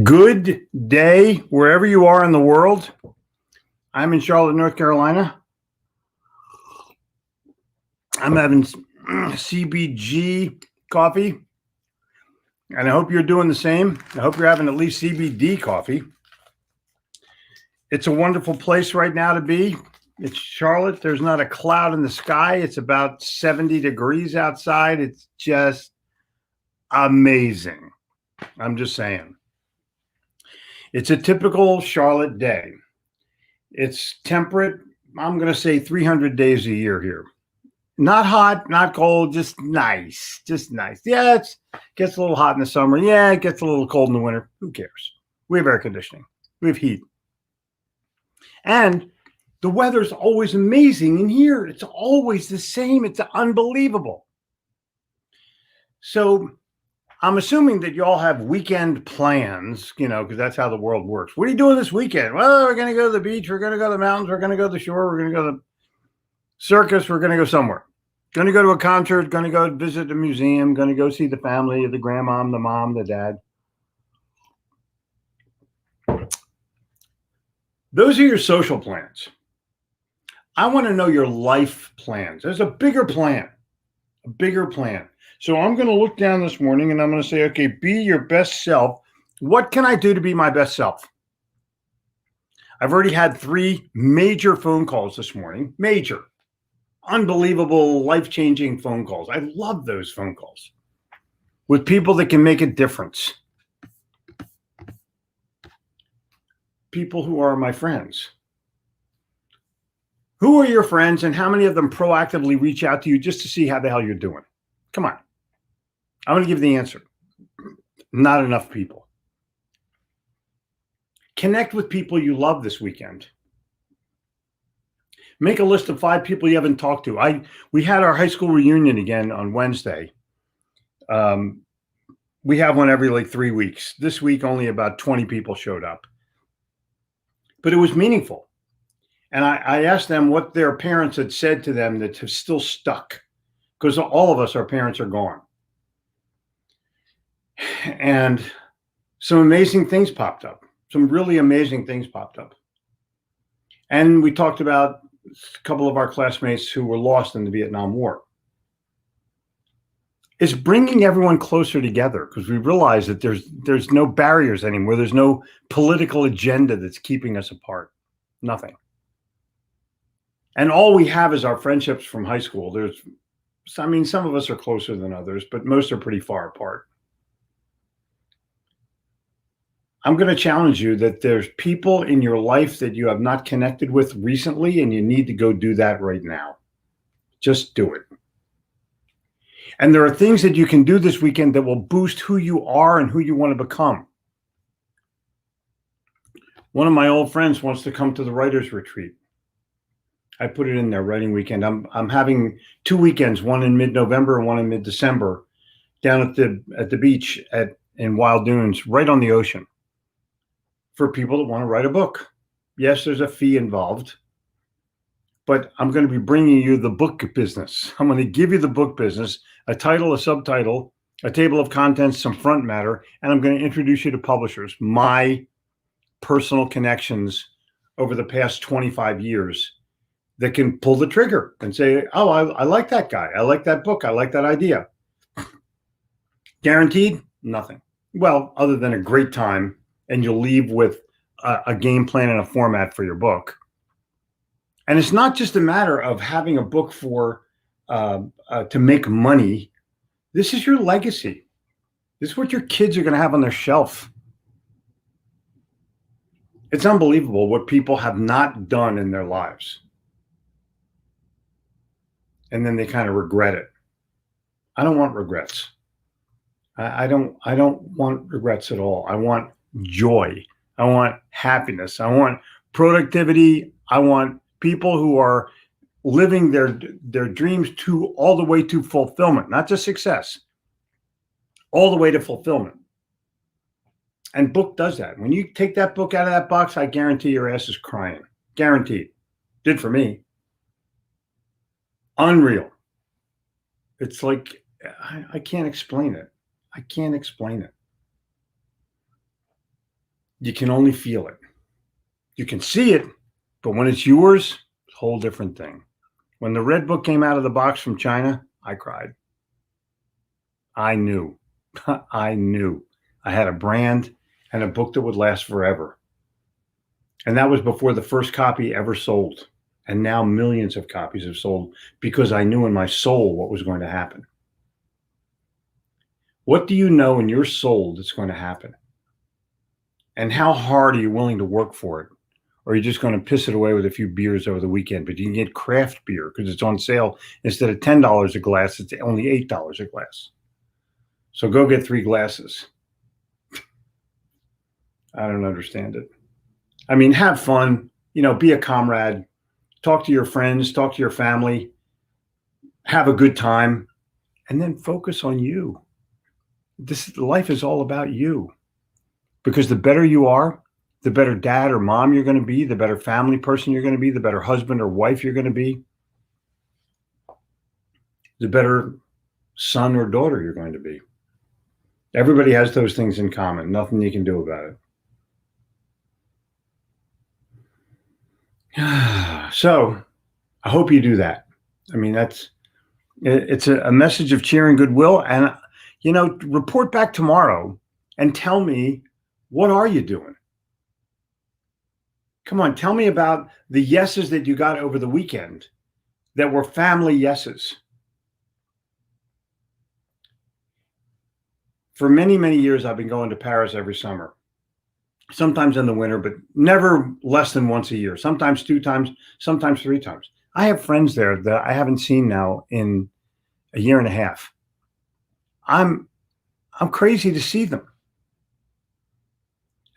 Good day, wherever you are in the world. I'm in Charlotte, North Carolina. I'm having CBG coffee, and I hope you're doing the same. I hope you're having at least CBD coffee. It's a wonderful place right now to be. It's Charlotte. There's not a cloud in the sky. It's about 70 degrees outside. It's just amazing. I'm just saying. It's a typical Charlotte day. It's temperate. I'm going to say 300 days a year here. Not hot, not cold, just nice. Just nice. Yeah, it gets a little hot in the summer. Yeah, it gets a little cold in the winter. Who cares? We have air conditioning. We have heat. And the weather's always amazing in here. It's always the same. It's unbelievable. So I'm assuming that you all have weekend plans, because that's how the world works. What are you doing this weekend? Well, we're going to go to the beach. We're going to go to the mountains. We're going to go to the shore. We're going to go to the circus. We're going to go somewhere. Going to go to a concert. Going to go visit a museum. Going to go see the family, the grandma, the mom, the dad. Those are your social plans. I want to know your life plans. There's a bigger plan. A bigger plan. So I'm going to look down this morning and I'm going to say, okay, be your best self. What can I do to be my best self? I've already had 3 major phone calls this morning. Major. Unbelievable, life-changing phone calls. I love those phone calls with people that can make a difference. People who are my friends. Who are your friends and how many of them proactively reach out to you just to see how the hell you're doing? Come on. I'm going to give the answer. Not enough people. Connect with people you love this weekend. Make a list of 5 people you haven't talked to. We had our high school reunion again on Wednesday. We have one every 3 weeks. This week, only about 20 people showed up. But it was meaningful. And I asked them what their parents had said to them that have still stuck. Because all of us, our parents are gone. And some amazing things popped up. Some really amazing things popped up. And we talked about a couple of our classmates who were lost in the Vietnam War. It's bringing everyone closer together because we realize that there's no barriers anymore. There's no political agenda that's keeping us apart. Nothing. And all we have is our friendships from high school. Some of us are closer than others, but most are pretty far apart. I'm going to challenge you that there's people in your life that you have not connected with recently, and you need to go do that right now. Just do it. And there are things that you can do this weekend that will boost who you are and who you want to become. One of my old friends wants to come to the writer's retreat. I put it in there, writing weekend. I'm having 2 weekends, one in mid-November and one in mid-December, down at the beach in Wild Dunes, right on the ocean, for people that want to write a book. Yes, there's a fee involved, but I'm going to be bringing you the book business. I'm going to give you the book business, a title, a subtitle, a table of contents, some front matter, and I'm going to introduce you to publishers, my personal connections over the past 25 years that can pull the trigger and say, oh, I like that guy. I like that book. I like that idea. Guaranteed? Nothing. Well, other than a great time, and you'll leave with a game plan and a format for your book. And it's not just a matter of having a book to make money. This is your legacy. This is what your kids are going to have on their shelf. It's unbelievable what people have not done in their lives. And then they kind of regret it. I don't want regrets. I don't want regrets at all. I want joy. I want happiness. I want productivity. I want people who are living their dreams all the way to fulfillment, not just success, all the way to fulfillment. And book does that. When you take that book out of that box, I guarantee your ass is crying. Guaranteed. Did for me. Unreal. It's like, I can't explain it. I can't explain it. You can only feel it. You can see it, but when it's yours, it's a whole different thing. When the red book came out of the box from China, I cried. I knew. I knew I had a brand and a book that would last forever. And that was before the first copy ever sold. And now millions of copies have sold because I knew in my soul what was going to happen. What do you know in your soul that's going to happen? And how hard are you willing to work for it? Or are you just going to piss it away with a few beers over the weekend? But you can get craft beer because it's on sale. Instead of $10 a glass, it's only $8 a glass. So go get 3 glasses. I don't understand it. I mean, have fun, be a comrade, talk to your friends, talk to your family, have a good time, and then focus on you. Life is all about you, because the better you are, the better dad or mom you're going to be, the better family person you're going to be, the better husband or wife you're going to be, the better son or daughter you're going to be. Everybody has those things in common. Nothing you can do about it. So I hope you do that. I mean, it's a message of cheer and goodwill. And, report back tomorrow and tell me, what are you doing? Come on, tell me about the yeses that you got over the weekend that were family yeses. For many, many years, I've been going to Paris every summer. Sometimes in the winter, but never less than once a year, sometimes 2 times, sometimes 3 times. I have friends there that I haven't seen now in a year and a half. I'm crazy to see them.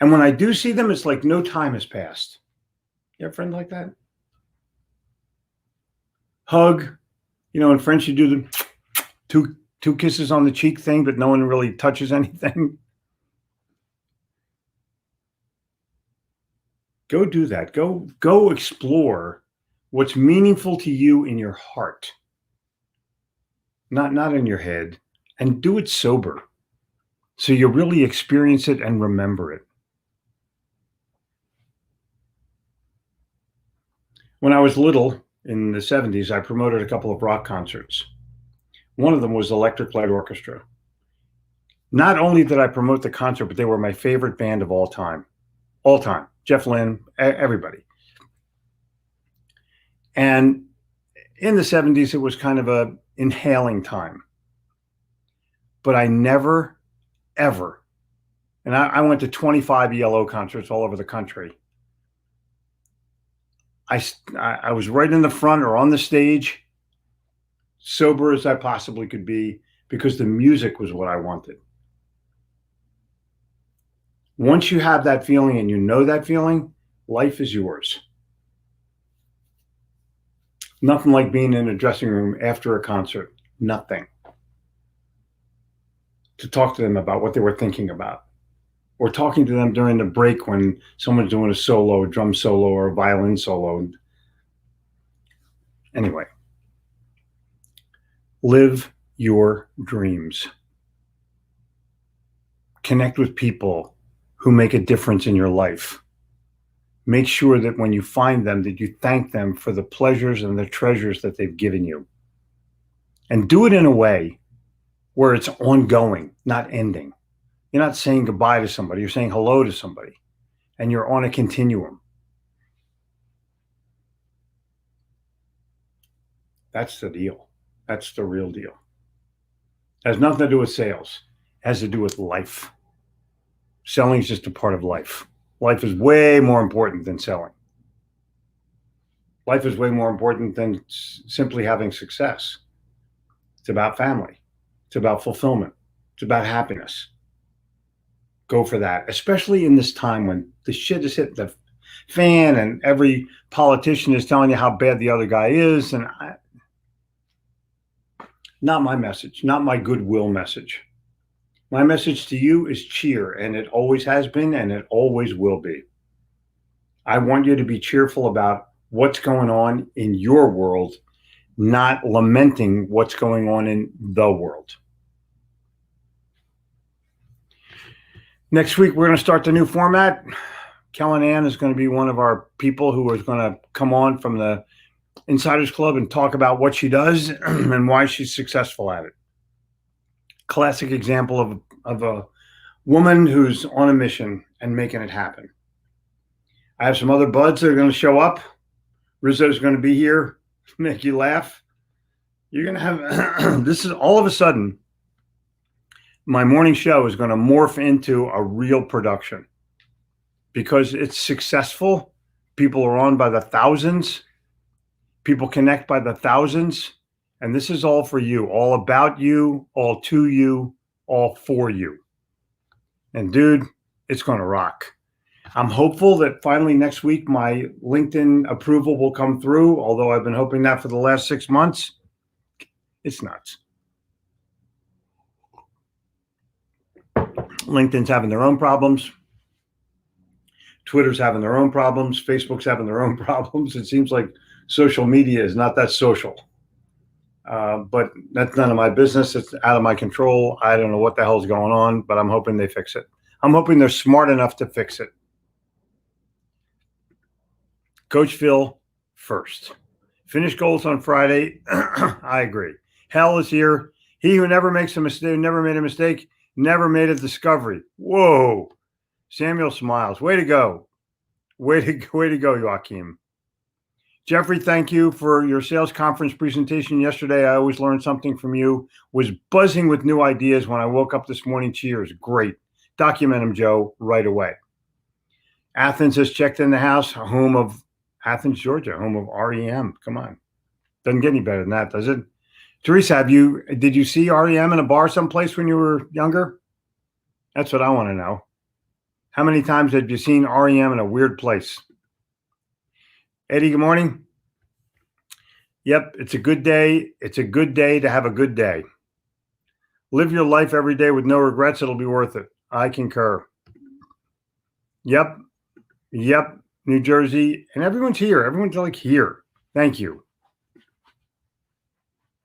And when I do see them, it's like no time has passed. You have a friend like that? Hug. In French, you do the two kisses on the cheek thing, but no one really touches anything. Go do that. Go explore what's meaningful to you in your heart, not in your head, and do it sober, so you really experience it and remember it. When I was little in the 70s, I promoted a couple of rock concerts. One of them was Electric Light Orchestra. Not only did I promote the concert, but they were my favorite band of all time. All time. Jeff Lynne, everybody. And in the 70s, it was kind of a inhaling time. But I never, ever, and I went to 25 ELO concerts all over the country. I was right in the front or on the stage, sober as I possibly could be, because the music was what I wanted. Once you have that feeling and you know that feeling, life is yours. Nothing like being in a dressing room after a concert. Nothing. To talk to them about what they were thinking about. Or talking to them during the break when someone's doing a solo, a drum solo, or a violin solo. Anyway, live your dreams. Connect with people who make a difference in your life. Make sure that when you find them, that you thank them for the pleasures and the treasures that they've given you. And do it in a way where it's ongoing, not ending. You're not saying goodbye to somebody, you're saying hello to somebody, and you're on a continuum. That's the deal. That's the real deal. It has nothing to do with sales. It has to do with life. Selling is just a part of life. Life is way more important than selling. Life is way more important than simply having success. It's about family. It's about fulfillment. It's about happiness. Go for that, especially in this time when the shit is hitting the fan and every politician is telling you how bad the other guy is. And not my message, not my goodwill message. My message to you is cheer, and it always has been, and it always will be. I want you to be cheerful about what's going on in your world, not lamenting what's going on in the world. Next week, we're going to start the new format. Kellen Ann is going to be one of our people who is going to come on from the Insiders Club and talk about what she does and why she's successful at it. Classic example of a woman who's on a mission and making it happen. I have some other buds that are going to show up. Rizzo's going to be here, make you laugh. You're going to have, this is all of a sudden, my morning show is going to morph into a real production because it's successful. People are on by the thousands. People connect by the thousands. And this is all for you, all about you, all to you, all for you. And dude, it's going to rock. I'm hopeful that finally next week my LinkedIn approval will come through, although I've been hoping that for the last 6 months. It's nuts. LinkedIn's having their own problems. Twitter's having their own problems. Facebook's having their own problems. It seems like social media is not that social. But that's none of my business. It's out of my control. I don't know what the hell's going on, but I'm hoping they fix it. I'm hoping they're smart enough to fix it. Coach Phil first. Finish goals on Friday. I agree. Hell is here. He who never makes a mistake, never made a mistake, never made a discovery. Whoa. Samuel smiles. Way to go. Way to go, Joachim. Jeffrey, thank you for your sales conference presentation yesterday. I always learned something from you. Was buzzing with new ideas when I woke up this morning. Cheers. Great. Document them, Joe, right away. Athens has checked in the house, home of Athens, Georgia, home of REM. Come on. Doesn't get any better than that, does it? Teresa, did you see REM in a bar someplace when you were younger? That's what I want to know. How many times have you seen REM in a weird place? Eddie, good morning. Yep, it's a good day. It's a good day to have a good day. Live your life every day with no regrets. It'll be worth it. I concur. Yep. New Jersey. And everyone's here. Everyone's like here. Thank you.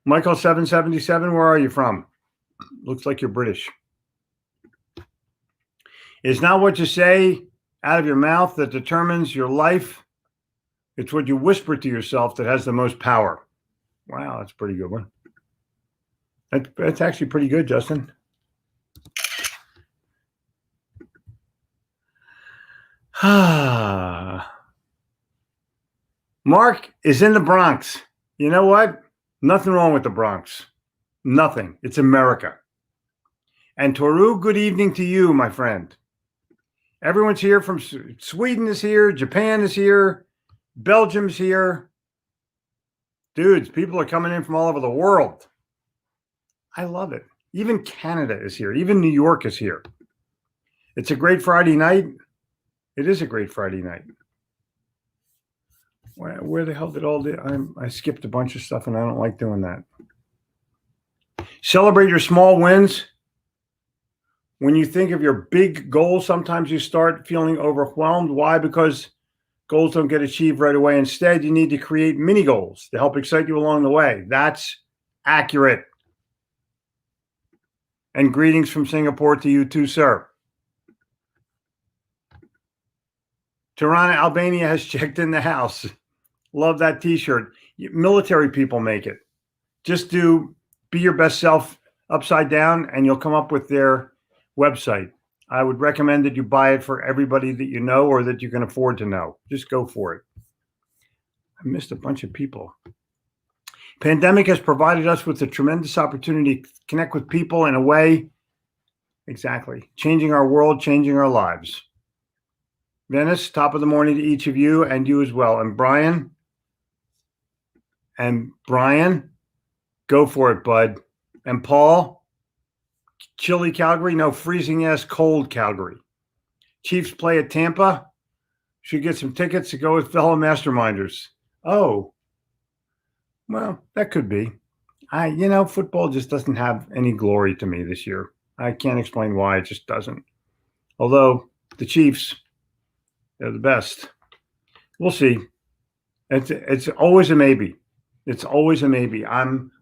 Michael 777, where are you from? Looks like you're British. It's not what you say out of your mouth that determines your life. It's what you whisper to yourself that has the most power. Wow, that's a pretty good one. That's actually pretty good, Justin. Mark is in the Bronx. You know what? Nothing wrong with the Bronx. Nothing. It's America. And Toru, good evening to you, my friend. Everyone's here from Sweden is here. Japan is here. Belgium's here. Dudes, people are coming in from all over the world. I love it. Even Canada is here. Even New York is here. It's a great Friday night. It is a great Friday night. Where the hell did I skipped a bunch of stuff and I don't like doing that. Celebrate your small wins. When you think of your big goals, sometimes you start feeling overwhelmed. Why? Because goals don't get achieved right away. Instead, you need to create mini goals to help excite you along the way. That's accurate. And greetings from Singapore to you too, sir. Tirana, Albania has checked in the house. Love that t-shirt. Military people make it. Just be your best self upside down and you'll come up with their website. I would recommend that you buy it for everybody that you know or that you can afford to know. Just go for it. I missed a bunch of people. Pandemic has provided us with a tremendous opportunity to connect with people in a way, exactly, changing our world, changing our lives. Venice, top of the morning to each of you and you as well. And Brian, go for it, bud. And Paul, chilly Calgary, no, freezing ass cold Calgary. Chiefs play at Tampa. Should get some tickets to go with fellow masterminders. Oh, well, that could be. Football just doesn't have any glory to me this year. I can't explain why. It just doesn't. Although the Chiefs, they're the best. We'll see. It's always a maybe. It's always a maybe.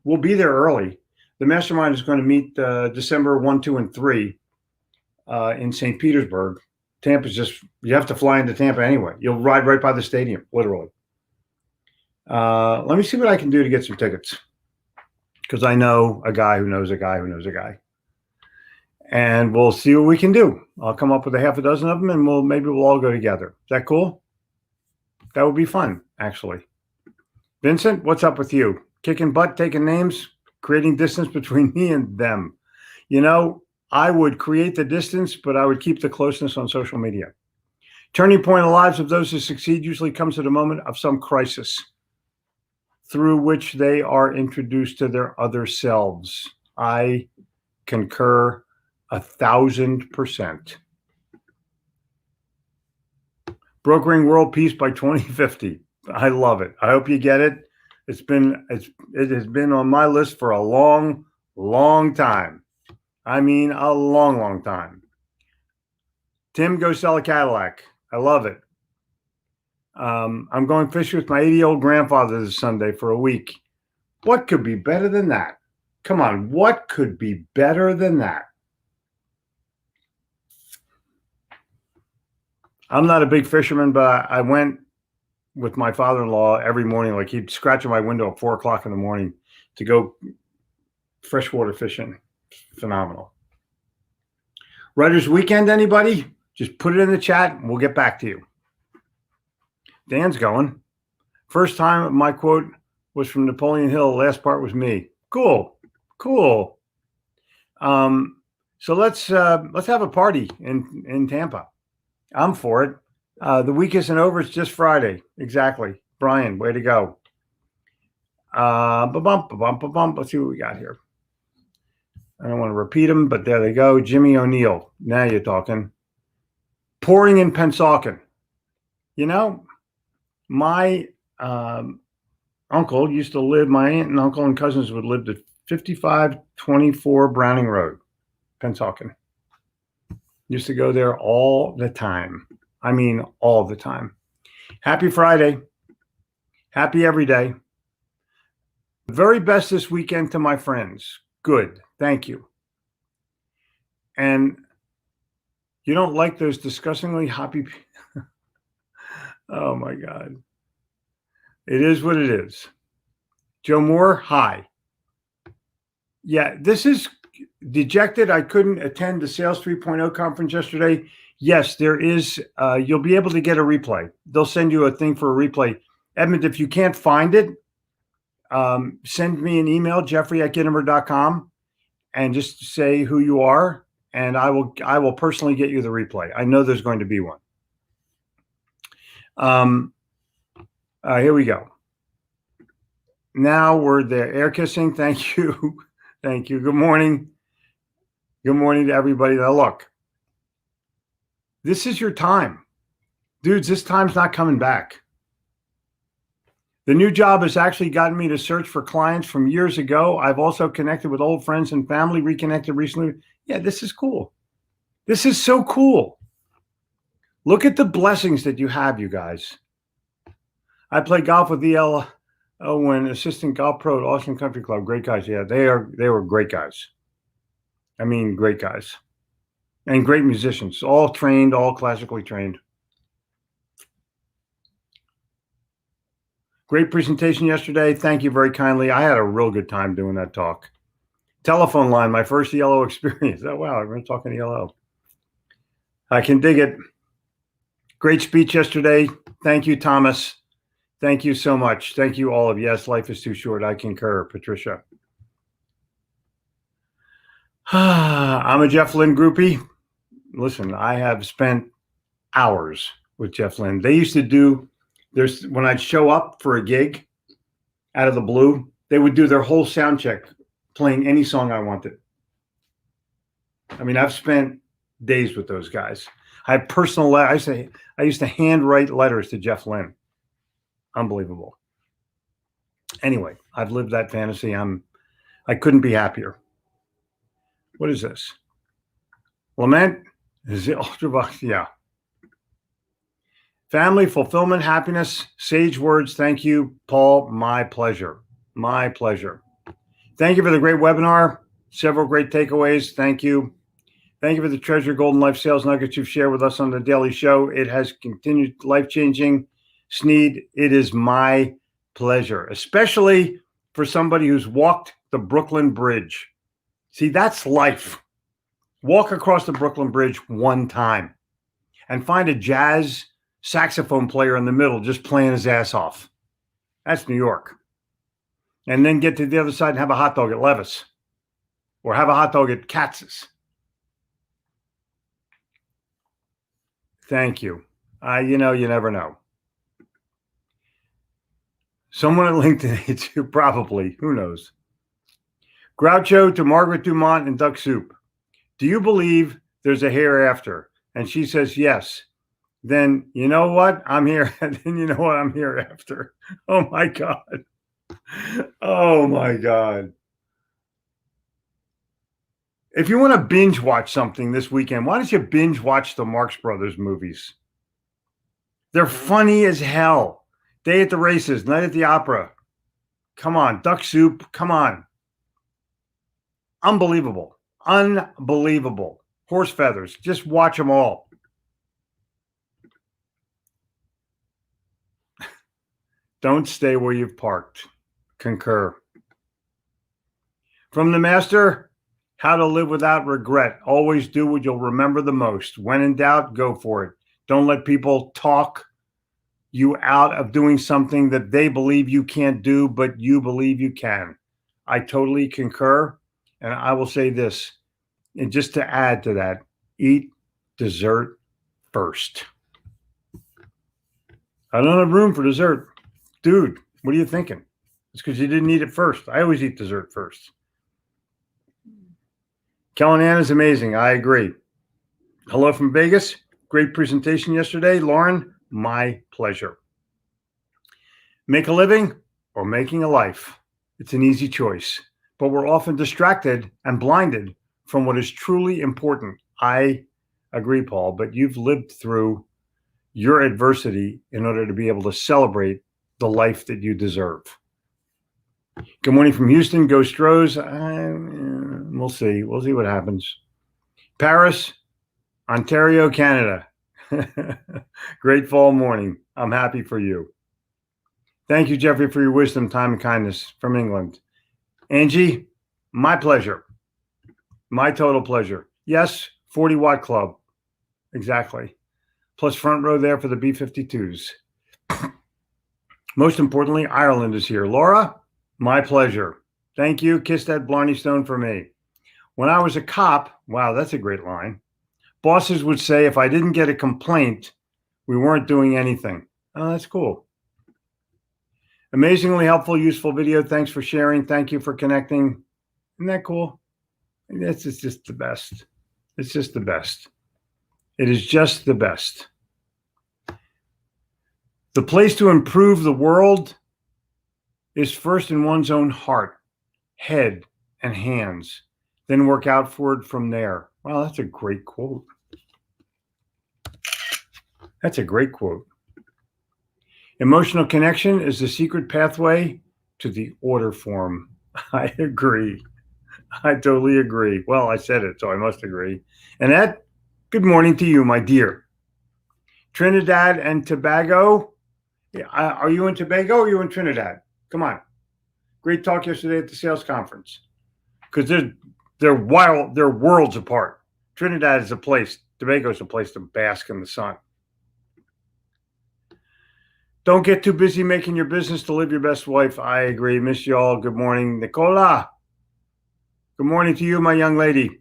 We'll be there early. The mastermind is going to meet December 1, 2, and 3. in St. Petersburg. Tampa's just, you have to fly into Tampa anyway. You'll ride right by the stadium, literally. Let me see what I can do to get some tickets, because I know a guy who knows a guy who knows a guy. And we'll see what we can do. I'll come up with a half a dozen of them, and maybe we'll all go together. Is that cool? That would be fun, actually. Vincent, what's up with you? Kicking butt, taking names, creating distance between me and them. You know, I would create the distance, but I would keep the closeness on social media. Turning point in the lives of those who succeed usually comes at a moment of some crisis through which they are introduced to their other selves. I concur 1,000%. Brokering world peace by 2050. I love it. I hope you get it. It has been on my list for a long, long time. I mean, a long, long time. Tim, go sell a Cadillac. I love it. I'm going fishing with my 80-year-old grandfather this Sunday for a week. What could be better than that? Come on, what could be better than that? I'm not a big fisherman, but I went with my father-in-law every morning. Like, he'd scratch at my window at 4 o'clock in the morning to go freshwater fishing. Phenomenal. Writer's Weekend, anybody? Just put it in the chat and we'll get back to you. Dan's going. First time my quote was from Napoleon Hill. Last part was me. Cool. Cool. So let's have a party in Tampa. I'm for it. The week isn't over. It's just Friday. Exactly. Brian, way to go. Let's see what we got here. I don't want to repeat them, but there they go. Jimmy O'Neill. Now you're talking. Pouring in Pennsauken. You know, my uncle used to live, my aunt and uncle and cousins would live at 5524 Browning Road, Pennsauken. Used to go there all the time. I mean, all the time. Happy Friday. Happy every day. The very best this weekend to my friends. Good. Thank you. And you don't like those disgustingly hoppy. Oh my God. It is what it is. Joe Moore, hi. Yeah, this is dejected. I couldn't attend the Sales 3.0 conference yesterday. Yes, there is. You'll be able to get a replay. They'll send you a thing for a replay. Edmund, if you can't find it, send me an email, jeffrey@gittimer.com, and just say who you are, and I will personally get you the replay. I know there's going to be one. Here we go. Now we're there. Air kissing. Thank you. Thank you. Good morning. Good morning to everybody. Now look, this is your time. Dudes, this time's not coming back. The new job has actually gotten me to search for clients from years ago. I've also connected with old friends and family, reconnected recently. Yeah, this is cool. This is so cool. Look at the blessings that you have, you guys. I play golf with EL Owen, assistant golf pro at Austin Country Club. Great guys. Yeah, they were great guys. I mean, great guys. And great musicians, all trained, all classically trained. Great presentation yesterday. Thank you very kindly. I had a real good time doing that talk. Telephone line, my first ELO experience. Oh, wow, everyone's talking ELO. I can dig it. Great speech yesterday. Thank you, Thomas. Thank you so much. Thank you all of you. Yes, life is too short. I concur, Patricia. I'm a Jeff Lynne groupie. Listen, I have spent hours with Jeff Lynne. They used to do, when I'd show up for a gig out of the blue, they would do their whole sound check playing any song I wanted. I mean, I've spent days with those guys. I have personal, I used to handwrite letters to Jeff Lynne. Unbelievable. Anyway, I've lived that fantasy. I couldn't be happier. What is this? Lament? Is it Ultravox? Yeah. Family, fulfillment, happiness, sage words. Thank you, Paul. My pleasure. My pleasure. Thank you for the great webinar. Several great takeaways. Thank you. Thank you for the Treasure Golden Life sales nuggets you've shared with us on the daily show. It has continued life-changing. Sneed, it is my pleasure, especially for somebody who's walked the Brooklyn Bridge. See, that's life. Walk across the Brooklyn Bridge one time and find a jazz saxophone player in the middle just playing his ass off. That's New York. And then get to the other side and have a hot dog at Levis or have a hot dog at Katz's. Thank you. You never know. Someone at LinkedIn too, probably. Who knows? Groucho to Margaret Dumont and Duck Soup. Do you believe there's a hereafter? And she says yes. Then you know what? I'm here. And then you know what? I'm hereafter. Oh my God. Oh my God. If you want to binge watch something this weekend, why don't you binge watch the Marx Brothers movies? They're funny as hell. Day at the Races, Night at the Opera. Come on. Duck Soup. Come on. Unbelievable. Unbelievable. Horse Feathers. Just watch them all. Don't stay where you've parked. Concur. From the master, how to live without regret. Always do what you'll remember the most. When in doubt, go for it. Don't let people talk you out of doing something that they believe you can't do, but you believe you can. I totally concur. And I will say this, and just to add to that, eat dessert first. I don't have room for dessert. Dude, what are you thinking? It's because you didn't eat it first. I always eat dessert first. Kellyanne is amazing. I agree. Hello from Vegas. Great presentation yesterday. Lauren, my pleasure. Make a living or making a life. It's an easy choice, but we're often distracted and blinded from what is truly important. I agree, Paul, but you've lived through your adversity in order to be able to celebrate the life that you deserve. Good morning from Houston. Go Stros. We'll see. We'll see what happens. Paris, Ontario, Canada. Great fall morning. I'm happy for you. Thank you, Jeffrey, for your wisdom, time, and kindness from England. Angie, my pleasure. My total pleasure. Yes, 40-watt club. Exactly. Plus front row there for the B-52s. Most importantly, Ireland is here. Laura, my pleasure. Thank you. Kiss that Blarney Stone for me. When I was a cop, wow, that's a great line. Bosses would say if I didn't get a complaint, we weren't doing anything. Oh, that's cool. Amazingly helpful, useful video. Thanks for sharing. Thank you for connecting. Isn't that cool? It's just the best. It's just the best. It is just the best. The place to improve the world is first in one's own heart, head, and hands, then work outward from there. Wow, that's a great quote. That's a great quote. Emotional connection is the secret pathway to the order form. I agree. I totally agree. Well, I said it, so I must agree. Annette, good morning to you, my dear. Trinidad and Tobago. Are you in Tobago or are you in Trinidad? Come on. Great talk yesterday at the sales conference. Because they're worlds apart. Trinidad is a place, Tobago is a place to bask in the sun. Don't get too busy making your business to live your best life. I agree. Miss you all. Good morning. Nicola. Good morning to you, my young lady.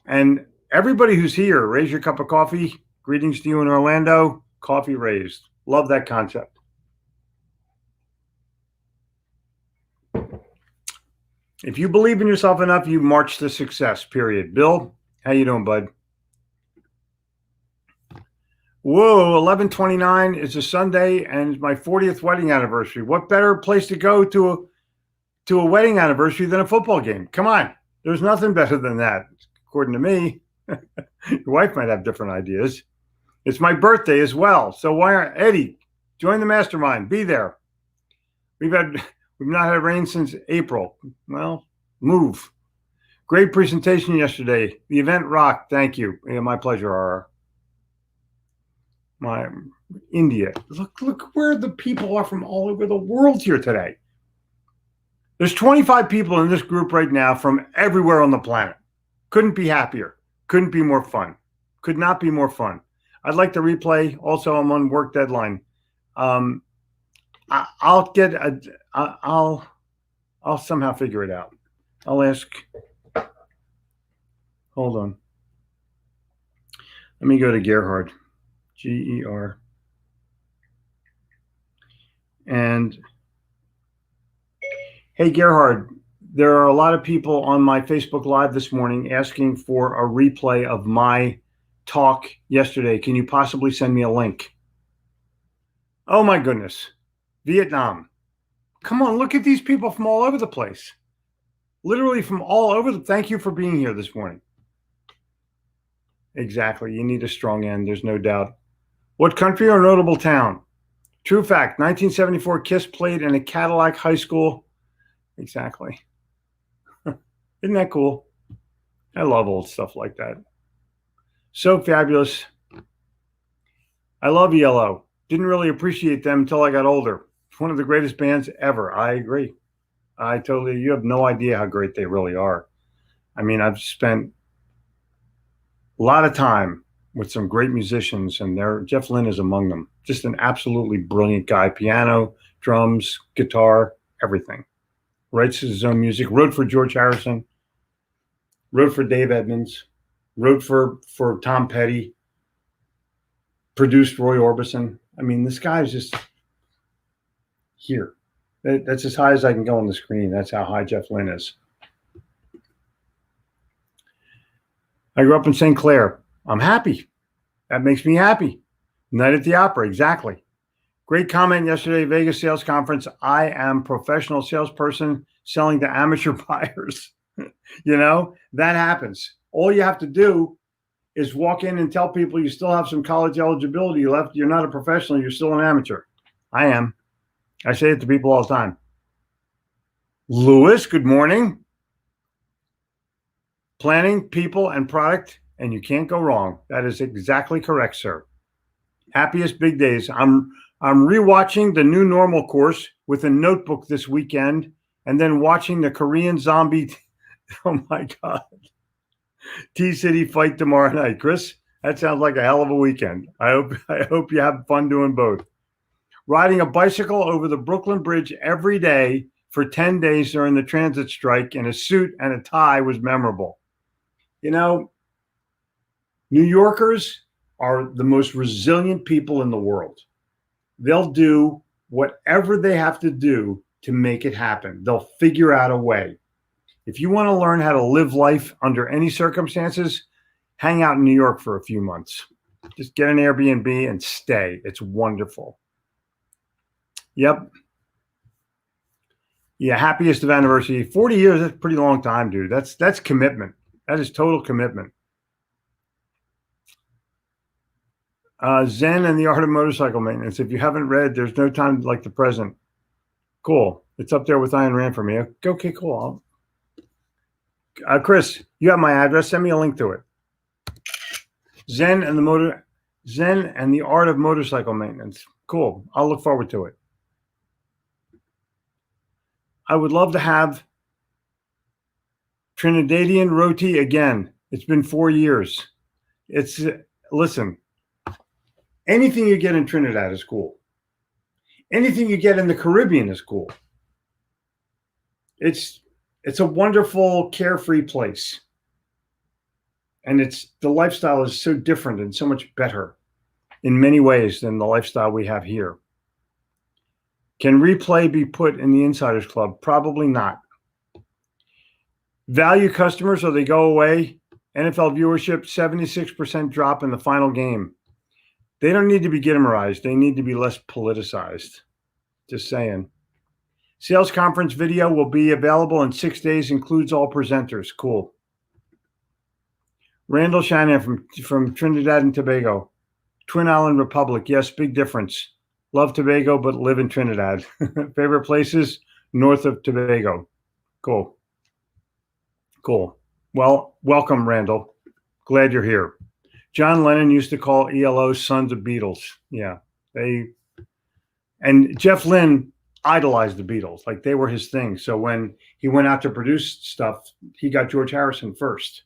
And everybody who's here, raise your cup of coffee. Greetings to you in Orlando. Coffee raised. Love that concept. If you believe in yourself enough, you march to success, period. Bill, how you doing, bud? Whoa, 11/29 is a Sunday and my 40th wedding anniversary. What better place to go to a wedding anniversary than a football game? Come on. There's nothing better than that, according to me. Your wife might have different ideas. It's my birthday as well. So why aren't Eddie? Join the mastermind. Be there. We've not had rain since April. Well, move. Great presentation yesterday. The event rocked. Thank you. Yeah, my pleasure, Ara. My India. Look where the people are from all over the world here today. There's 25 people in this group right now from everywhere on the planet. Couldn't be happier. Couldn't be more fun. Could not be more fun. I'd like to replay. Also, I'm on work deadline. I'll somehow figure it out. I'll ask. Hold on. Let me go to Gerhard. G-E-R. And hey, Gerhard, there are a lot of people on my Facebook Live this morning asking for a replay of my talk yesterday. Can you possibly send me a link? Oh my goodness. Vietnam. Come on, look at these people from all over the place. Literally from all over. Thank you for being here this morning. Exactly. You need a strong end. There's no doubt. What country or notable town? True fact. 1974 Kiss played in a Cadillac high school. Exactly. Isn't that cool? I love old stuff like that. So fabulous. I love Yellow. Didn't really appreciate them until I got older. It's one of the greatest bands ever. I agree. You have no idea how great they really are. I mean, I've spent a lot of time with some great musicians, and Jeff Lynne is among them. Just an absolutely brilliant guy. Piano, drums, guitar, everything. Writes his own music. Wrote for George Harrison. Wrote for Dave Edmunds. Wrote for Tom Petty. Produced Roy Orbison. I mean, this guy's just here. That's as high as I can go on the screen. That's how high Jeff Lynne is. I grew up in St. Clair. I'm happy. That makes me happy. Night at the Opera, exactly. Great comment yesterday, Vegas Sales Conference. I am professional salesperson selling to amateur buyers. You know, that happens. All you have to do is walk in and tell people you still have some college eligibility left. You're not a professional. You're still an amateur. I am. I say it to people all the time. Lewis, good morning. Planning, people, and product, and you can't go wrong. That is exactly correct, sir. Happiest big days. I'm rewatching the New Normal course with a notebook this weekend, and then watching the Korean zombie. Oh my God. T-City fight tomorrow night. Chris, that sounds like a hell of a weekend. I hope you have fun doing both. Riding a bicycle over the Brooklyn Bridge every day for 10 days during the transit strike in a suit and a tie was memorable. You know, New Yorkers are the most resilient people in the world. They'll do whatever they have to do to make it happen. They'll figure out a way. If you want to learn how to live life under any circumstances, hang out in New York for a few months. Just get an Airbnb and stay. It's wonderful. Yep. Yeah, happiest of anniversary. 40 years, that's a pretty long time, dude. That's commitment. That is total commitment. Zen and the Art of Motorcycle Maintenance. If you haven't read, There's No Time Like the Present. Cool. It's up there with Ayn Rand for me. Okay, cool. Chris, you have my address. Send me a link to it. Zen and the Art of Motorcycle Maintenance. Cool. I'll look forward to it. I would love to have Trinidadian roti again. It's been 4 years. Listen, anything you get in Trinidad is cool. Anything you get in the Caribbean is cool. It's a wonderful, carefree place. And the lifestyle is so different and so much better in many ways than the lifestyle we have here. Can replay be put in the Insiders Club? Probably not. Value customers, or they go away. NFL viewership, 76% drop in the final game. They don't need to be Gittimerized. They need to be less politicized. Just saying. Sales conference video will be available in 6 days, includes all presenters. Cool. Randall Shanahan from Trinidad and Tobago. Twin Island Republic. Yes, big difference. Love Tobago, but live in Trinidad. Favorite places? North of Tobago. Cool. Cool. Well, welcome, Randall. Glad you're here. John Lennon used to call ELOs sons of Beatles. Yeah, and Jeff Lynne idolized the Beatles, like they were his thing. So when he went out to produce stuff, he got George Harrison first.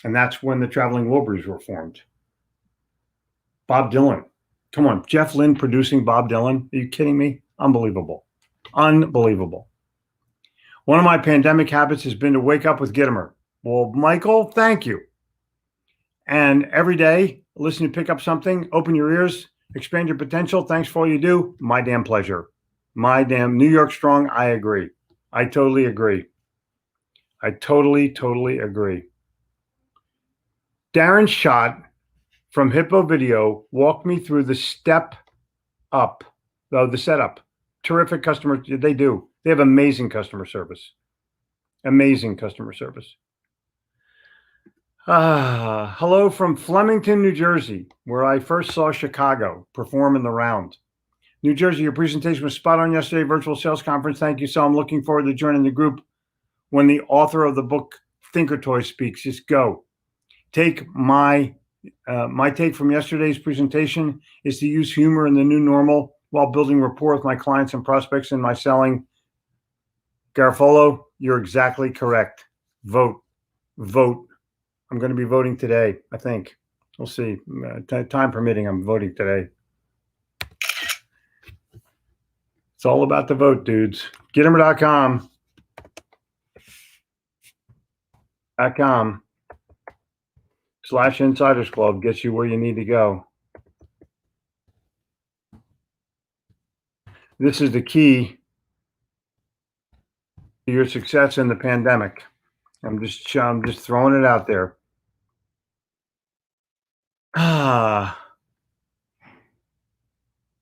And that's when the Traveling Wilburys were formed. Bob Dylan. Come on, Jeff Lynne producing Bob Dylan. Are you kidding me? Unbelievable. Unbelievable. One of my pandemic habits has been to wake up with Gittimer. Well, Michael, thank you. And every day, listen to pick up something, open your ears, expand your potential. Thanks for all you do. My damn pleasure. My damn New York strong. I agree. I totally agree. I totally agree. Darren Schott from Hippo Video walked me through the step up, the setup. Terrific customer. They do. They have amazing customer service. Amazing customer service. Hello from Flemington, New Jersey, where I first saw Chicago perform in the round. New Jersey, your presentation was spot on yesterday, virtual sales conference. Thank you. So I'm looking forward to joining the group when the author of the book Thinkertoy speaks. Just go. Take my take from yesterday's presentation is to use humor in the new normal while building rapport with my clients and prospects in my selling. Garofalo, you're exactly correct. Vote. I'm going to be voting today, I think. We'll see. Time permitting, I'm voting today. It's all about the vote, dudes. Gittimer.com. /Insiders Club gets you where you need to go. This is the key to your success in the pandemic. I'm just throwing it out there.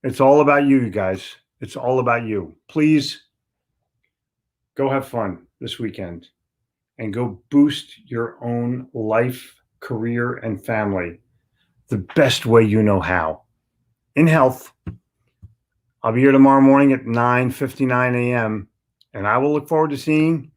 It's all about you guys. It's all about you. Please go have fun this weekend and go boost your own life, career, and family the best way you know how. In health. I'll be here tomorrow morning at 9:59 a.m. and I will look forward to seeing